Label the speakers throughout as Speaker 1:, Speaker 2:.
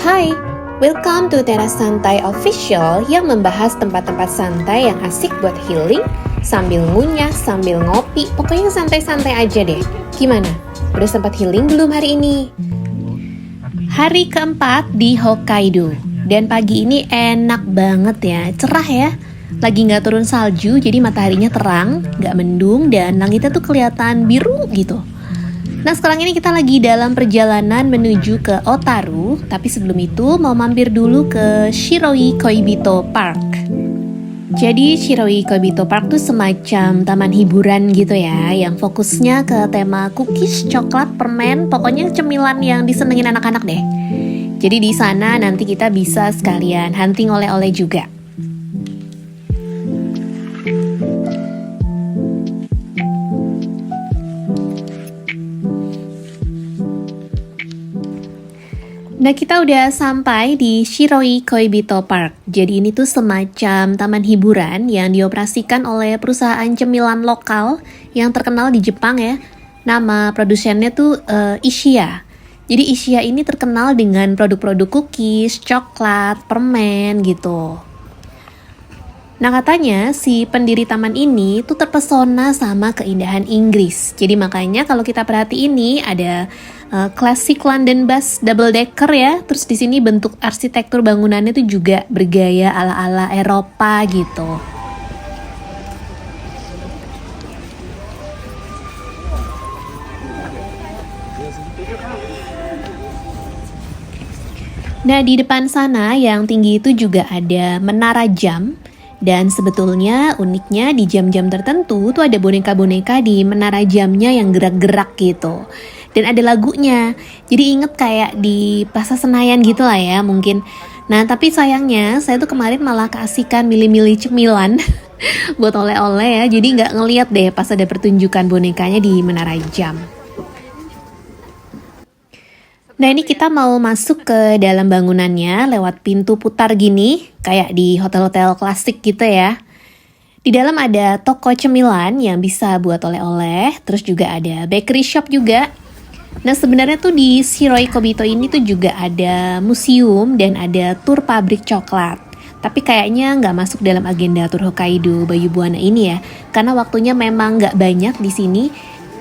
Speaker 1: Hai, welcome to Teras Santai Official yang membahas tempat-tempat santai yang asik buat healing, sambil ngunyah, sambil ngopi, pokoknya santai-santai aja deh. Gimana? Udah sempat healing belum hari ini? Hari keempat di Hokkaido, dan pagi ini enak banget ya, cerah ya. Lagi nggak turun salju, jadi mataharinya terang, nggak mendung, dan langitnya tuh kelihatan biru gitu. Nah sekarang ini kita lagi dalam perjalanan menuju ke Otaru, tapi sebelum itu mau mampir dulu ke Shiroi Koibito Park. Jadi Shiroi Koibito Park tuh semacam taman hiburan gitu ya, yang fokusnya ke tema cookies, coklat, permen, pokoknya cemilan yang disenengin anak-anak deh. Jadi di sana nanti kita bisa sekalian hunting oleh-oleh juga. Nah kita udah sampai di Shiroi Koibito Park. Jadi ini tuh semacam taman hiburan yang dioperasikan oleh perusahaan cemilan lokal yang terkenal di Jepang ya. Nama produsennya tuh Isshiya. Jadi Isshiya ini terkenal dengan produk-produk cookies, coklat, permen gitu. Nah katanya si pendiri taman ini tuh terpesona sama keindahan Inggris. Jadi makanya kalau kita perhatiin ini ada Classic London Bus Double Decker ya. Terus di sini bentuk arsitektur bangunannya tuh juga bergaya ala-ala Eropa gitu. Nah di depan sana yang tinggi itu juga ada menara jam. Dan sebetulnya uniknya di jam-jam tertentu tuh ada boneka-boneka di menara jamnya yang gerak-gerak gitu. Dan ada lagunya, jadi inget kayak di Plaza Senayan gitu lah ya mungkin. Nah tapi sayangnya saya tuh kemarin malah keasikan milih-milih cemilan buat oleh-oleh ya. Jadi nggak ngeliat deh pas ada pertunjukan bonekanya di menara jam. Nah ini kita mau masuk ke dalam bangunannya lewat pintu putar gini, kayak di hotel-hotel klasik gitu ya. Di dalam ada toko cemilan yang bisa buat oleh-oleh, terus juga ada bakery shop juga. Nah sebenarnya tuh di Shiroi Koibito ini tuh juga ada museum dan ada tur pabrik coklat. Tapi kayaknya nggak masuk dalam agenda tur Hokkaido Bayu Buana ini ya, karena waktunya memang nggak banyak di sini.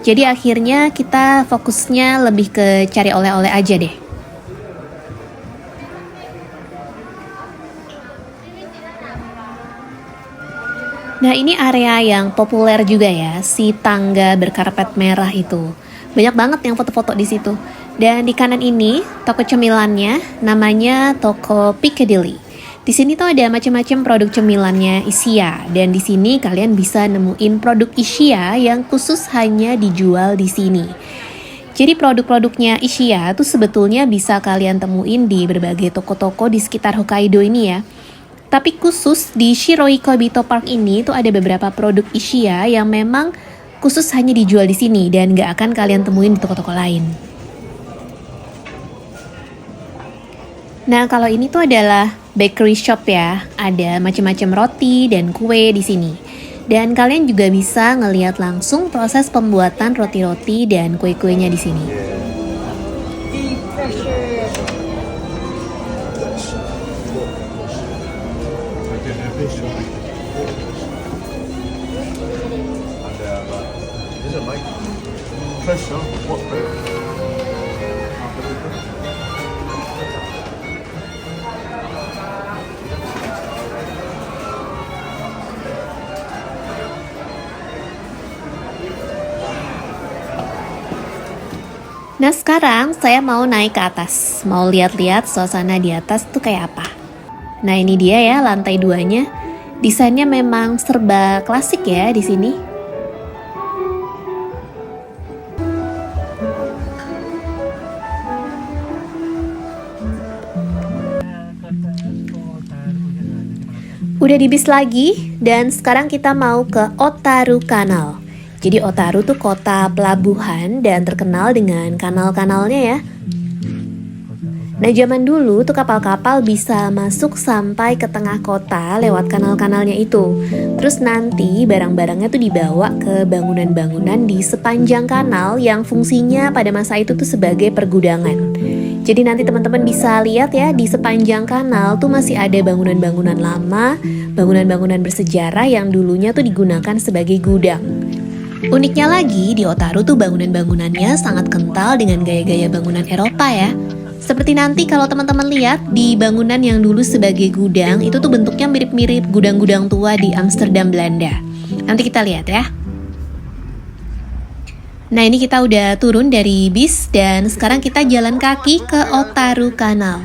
Speaker 1: Jadi akhirnya kita fokusnya lebih ke cari oleh-oleh aja deh. Nah ini area yang populer juga ya, si tangga berkarpet merah itu. Banyak banget yang foto-foto di situ. Dan di kanan ini toko cemilannya namanya toko Piccadilly. Di sini tuh ada macam-macam produk cemilannya Isshiya, dan di sini kalian bisa nemuin produk Isshiya yang khusus hanya dijual di sini. Jadi produk-produknya Isshiya tuh sebetulnya bisa kalian temuin di berbagai toko-toko di sekitar Hokkaido ini ya. Tapi khusus di Shiroi Koibito Park ini tuh ada beberapa produk Isshiya yang memang khusus hanya dijual di sini dan nggak akan kalian temuin di toko-toko lain. Nah kalau ini tuh adalah bakery shop ya, ada macam-macam roti dan kue di sini. Dan kalian juga bisa ngelihat langsung proses pembuatan roti-roti dan kue-kuenya di sini. Nah sekarang saya mau naik ke atas, mau lihat-lihat suasana di atas tuh kayak apa. Nah ini dia ya lantai 2-nya. Desainnya memang serba klasik ya di sini. Udah di bis lagi dan sekarang kita mau ke Otaru Canal. Jadi Otaru tuh kota pelabuhan dan terkenal dengan kanal-kanalnya ya. Nah zaman dulu tuh kapal-kapal bisa masuk sampai ke tengah kota lewat kanal-kanalnya itu. Terus nanti barang-barangnya tuh dibawa ke bangunan-bangunan di sepanjang kanal yang fungsinya pada masa itu tuh sebagai pergudangan. Jadi nanti teman-teman bisa lihat ya, di sepanjang kanal tuh masih ada bangunan-bangunan lama, bangunan-bangunan bersejarah yang dulunya tuh digunakan sebagai gudang. Uniknya lagi, di Otaru tuh bangunan-bangunannya sangat kental dengan gaya-gaya bangunan Eropa ya. Seperti nanti kalau teman-teman lihat di bangunan yang dulu sebagai gudang, itu tuh bentuknya mirip-mirip gudang-gudang tua di Amsterdam, Belanda. Nanti kita lihat ya. Nah, ini kita udah turun dari bis dan sekarang kita jalan kaki ke Otaru Canal.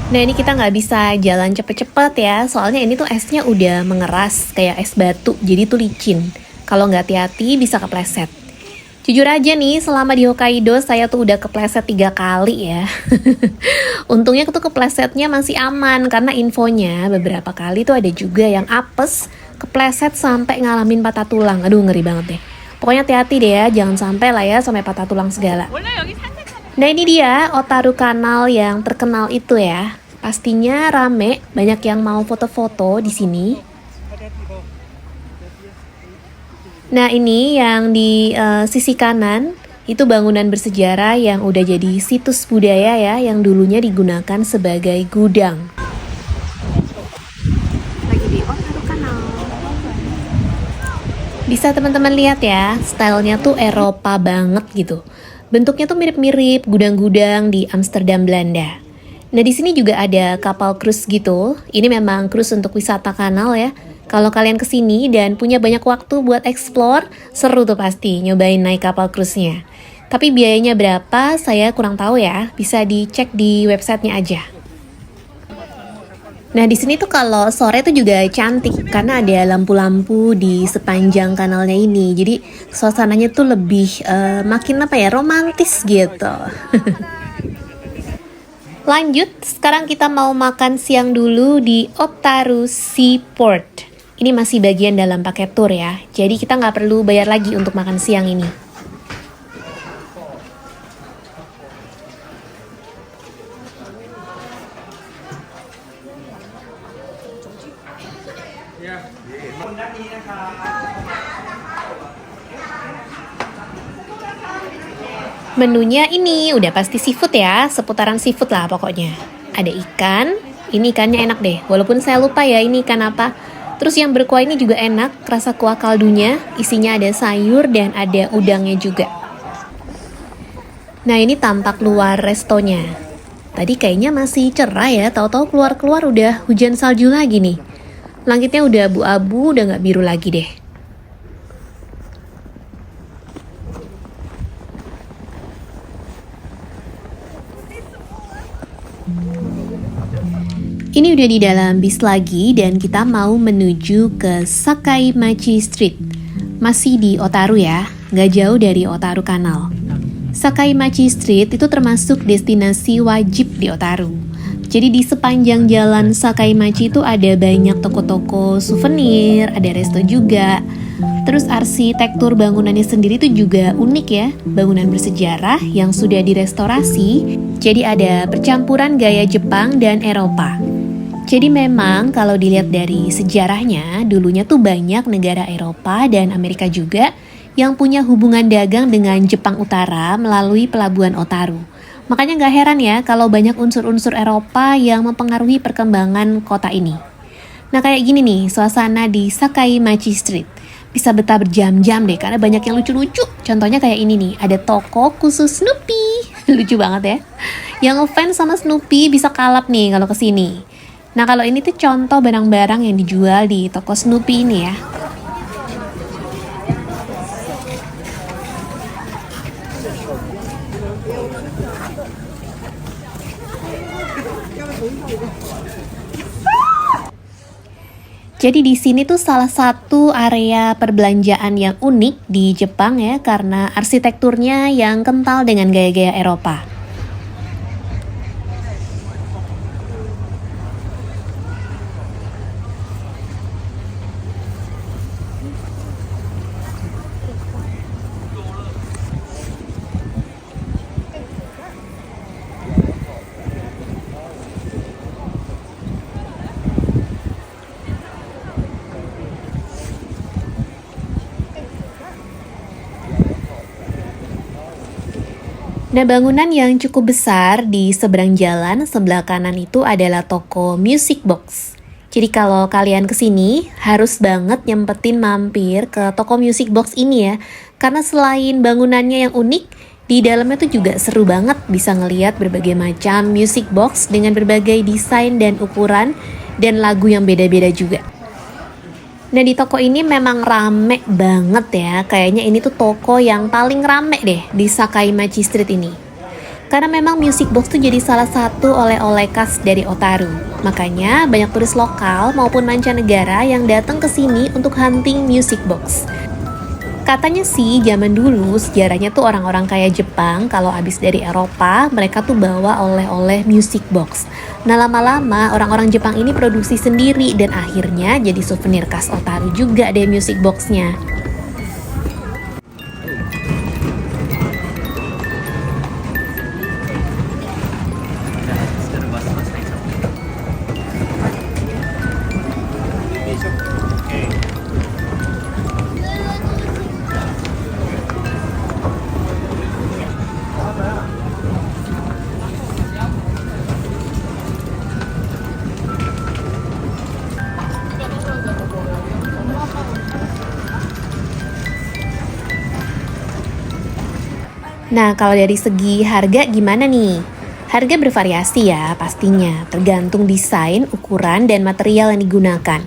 Speaker 1: Nah, ini kita nggak bisa jalan cepet-cepet ya, soalnya ini tuh esnya udah mengeras kayak es batu, jadi tuh licin. Kalau nggak hati-hati bisa kepleset. Jujur aja nih, selama di Hokkaido saya tuh udah kepleset 3 kali ya. Untungnya tuh keplesetnya masih aman, karena infonya beberapa kali tuh ada juga yang apes, kepleset sampai ngalamin patah tulang. Aduh, ngeri banget deh. Pokoknya hati-hati deh ya, jangan sampai lah ya sampai patah tulang segala. Nah, ini dia Otaru Canal yang terkenal itu ya. Pastinya rame, banyak yang mau foto-foto di sini. Nah, ini yang di sisi kanan, itu bangunan bersejarah yang udah jadi situs budaya ya, yang dulunya digunakan sebagai gudang. Lagi di Otaru Canal. Bisa teman-teman lihat ya, stylenya tuh Eropa banget gitu. Bentuknya tuh mirip-mirip gudang-gudang di Amsterdam, Belanda. Nah, di sini juga ada kapal cruise gitu. Ini memang cruise untuk wisata kanal ya. Kalau kalian kesini dan punya banyak waktu buat explore, seru tuh pasti nyobain naik kapal cruise-nya. Tapi biayanya berapa, saya kurang tahu ya. Bisa dicek di websitenya aja. Nah, di sini tuh kalau sore tuh juga cantik karena ada lampu-lampu di sepanjang kanalnya ini. Jadi suasananya tuh lebih makin romantis gitu. Lanjut, sekarang kita mau makan siang dulu di Otaru Seaport. Ini masih bagian dalam paket tour ya, jadi kita nggak perlu bayar lagi untuk makan siang ini. Menunya ini udah pasti seafood ya, seputaran seafood lah pokoknya. Ada ikan, ini ikannya enak deh, walaupun saya lupa ya ini ikan apa. Terus yang berkuah ini juga enak, rasa kuah kaldunya, isinya ada sayur dan ada udangnya juga. Nah, ini tampak luar restonya. Tadi kayaknya masih cerah ya, tahu-tahu keluar-keluar udah hujan salju lagi nih. Langitnya udah abu-abu, udah nggak biru lagi deh. Ini udah di dalam bis lagi dan kita mau menuju ke Sakaimachi Street. Masih di Otaru ya, nggak jauh dari Otaru Canal. Sakaimachi Street itu termasuk destinasi wajib di Otaru. Jadi di sepanjang jalan Sakaimachi itu ada banyak toko-toko souvenir, ada resto juga. Terus arsitektur bangunannya sendiri itu juga unik ya, bangunan bersejarah yang sudah direstorasi. Jadi ada percampuran gaya Jepang dan Eropa. Jadi memang kalau dilihat dari sejarahnya, dulunya tuh banyak negara Eropa dan Amerika juga yang punya hubungan dagang dengan Jepang Utara melalui pelabuhan Otaru. Makanya nggak heran ya kalau banyak unsur-unsur Eropa yang mempengaruhi perkembangan kota ini. Nah, kayak gini nih suasana di Sakaimachi Street. Bisa betah berjam-jam deh karena banyak yang lucu-lucu. Contohnya kayak ini nih, ada toko khusus Snoopy. Lucu banget ya. Yang ngefans sama Snoopy bisa kalap nih kalau kesini. Nah, kalau ini tuh contoh barang-barang yang dijual di toko Snoopy ini ya. Jadi di sini tuh salah satu area perbelanjaan yang unik di Jepang ya, karena arsitekturnya yang kental dengan gaya-gaya Eropa. Nah, bangunan yang cukup besar di seberang jalan, sebelah kanan itu adalah toko Music Box. Jadi kalau kalian kesini, harus banget nyempetin mampir ke toko Music Box ini ya. Karena selain bangunannya yang unik, di dalamnya tuh juga seru banget bisa ngeliat berbagai macam music box dengan berbagai desain dan ukuran dan lagu yang beda-beda juga. Nah, di toko ini memang rame banget ya. Kayaknya ini tuh toko yang paling rame deh di Sakaimachi Street ini. Karena memang music box tuh jadi salah satu oleh-oleh khas dari Otaru. Makanya banyak turis lokal maupun mancanegara yang datang ke sini untuk hunting music box. Katanya sih zaman dulu sejarahnya tuh orang-orang kaya Jepang kalau habis dari Eropa mereka tuh bawa oleh-oleh music box. Nah, lama-lama orang-orang Jepang ini produksi sendiri dan akhirnya jadi souvenir khas Otaru juga deh music boxnya. Nah, kalau dari segi harga gimana nih? Harga bervariasi ya pastinya, tergantung desain, ukuran, dan material yang digunakan.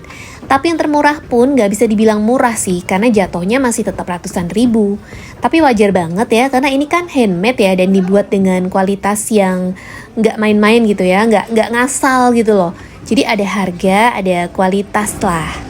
Speaker 1: Tapi yang termurah pun nggak bisa dibilang murah sih, karena jatuhnya masih tetap ratusan ribu. Tapi wajar banget ya, karena ini kan handmade ya, dan dibuat dengan kualitas yang nggak main-main gitu ya, nggak ngasal gitu loh. Jadi ada harga, ada kualitas lah.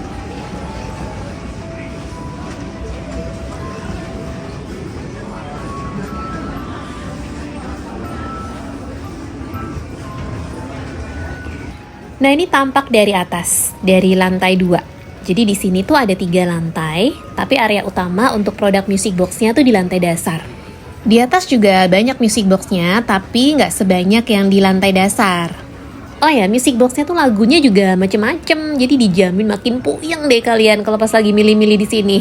Speaker 1: Nah, ini tampak dari atas, dari lantai 2. Jadi di sini tuh ada 3 lantai, tapi area utama untuk produk music box-nya tuh di lantai dasar. Di atas juga banyak music box-nya, tapi nggak sebanyak yang di lantai dasar. Oh ya, music box-nya tuh lagunya juga macem-macem, jadi dijamin makin puyeng deh kalian kalau pas lagi milih-milih di sini.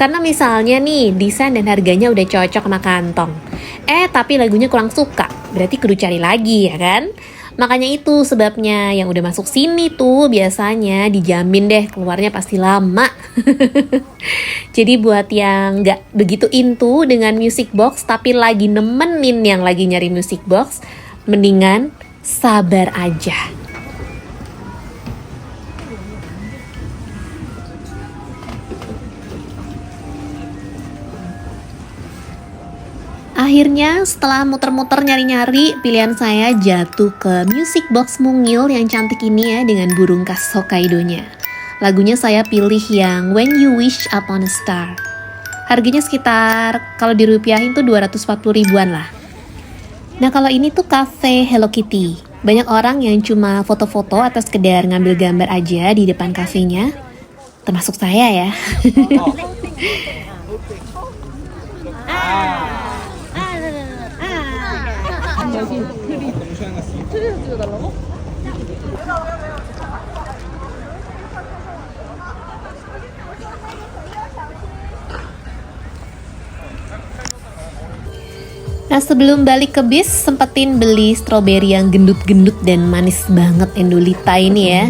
Speaker 1: Karena misalnya nih, desain dan harganya udah cocok sama kantong. Tapi lagunya kurang suka, berarti kudu cari lagi ya kan? Makanya itu sebabnya yang udah masuk sini tuh biasanya dijamin deh keluarnya pasti lama. Jadi buat yang nggak begitu into dengan music box tapi lagi nemenin yang lagi nyari music box, mendingan sabar aja. Akhirnya setelah muter-muter nyari-nyari, pilihan saya jatuh ke music box mungil yang cantik ini ya dengan burung khas Hokkaido-nya. Lagunya saya pilih yang When You Wish Upon a Star. Harganya sekitar kalau dirupiahin tuh 240 ribuan lah. Nah, kalau ini tuh cafe Hello Kitty. Banyak orang yang cuma foto-foto atau sekedar ngambil gambar aja di depan kafenya. Termasuk saya ya. Nah, sebelum balik ke bis, sempetin beli stroberi yang gendut-gendut dan manis banget Endolita ini ya.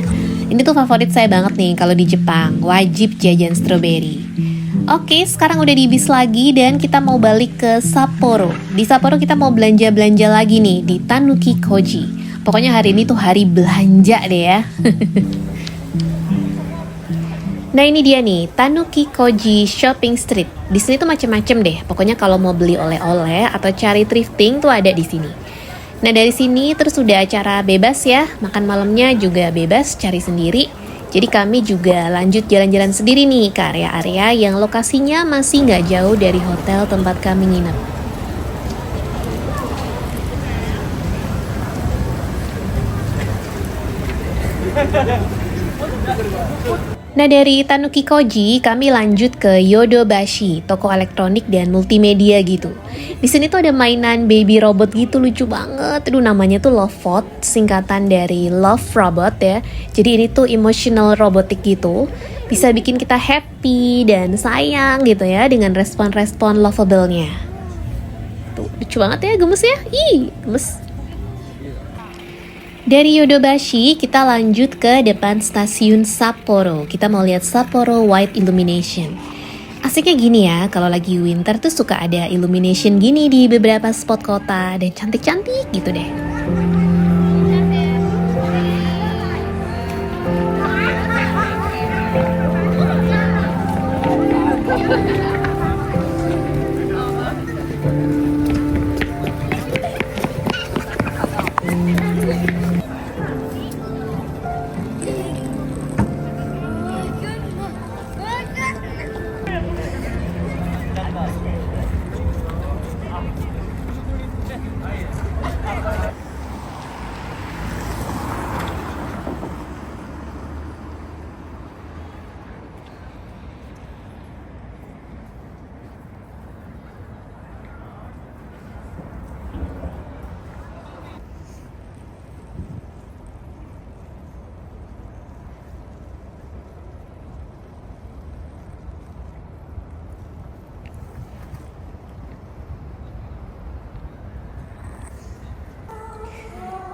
Speaker 1: Ini tuh favorit saya banget nih kalau di Jepang, wajib jajan stroberi. Oke, sekarang udah di bis lagi dan kita mau balik ke Sapporo. Di Sapporo kita mau belanja-belanja lagi nih di Tanuki Koji. Pokoknya hari ini tuh hari belanja deh ya. Nah, ini dia nih, Tanuki Koji Shopping Street. Di sini tuh macem-macem deh. Pokoknya kalau mau beli oleh-oleh atau cari thrifting tuh ada di sini. Nah, dari sini terus udah acara bebas ya. Makan malamnya juga bebas, cari sendiri. Jadi kami juga lanjut jalan-jalan sendiri nih ke area-area yang lokasinya masih nggak jauh dari hotel tempat kami nginep. Nah, dari Tanuki Koji kami lanjut ke Yodobashi, toko elektronik dan multimedia gitu. Di sini tuh ada mainan baby robot gitu, lucu banget. Aduh, namanya tuh Lovebot, singkatan dari Love Robot ya. Jadi ini tuh emotional robotik gitu. Bisa bikin kita happy dan sayang gitu ya dengan respon-respon lovable-nya. Tuh, Lucu banget ya, gemes ya. Ih, gemes. Dari Yodobashi, kita lanjut ke depan stasiun Sapporo. Kita mau lihat Sapporo White Illumination. Asiknya gini ya, kalau lagi winter tuh suka ada illumination gini di beberapa spot kota. Dan cantik-cantik gitu deh.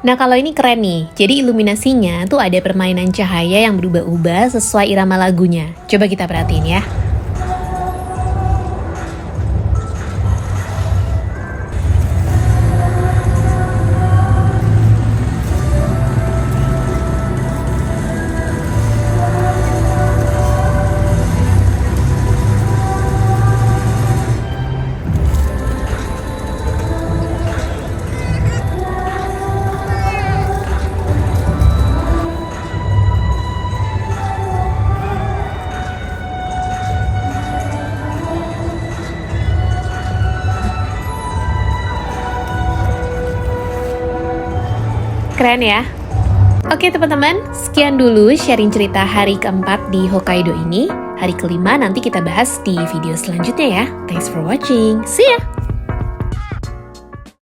Speaker 1: Nah kalau ini keren nih, jadi iluminasinya tuh ada permainan cahaya yang berubah-ubah sesuai irama lagunya. Coba kita perhatiin ya. Keren ya? Oke teman-teman, sekian dulu sharing cerita hari keempat di Hokkaido ini. Hari kelima nanti kita bahas di video selanjutnya ya. Thanks for watching. See ya!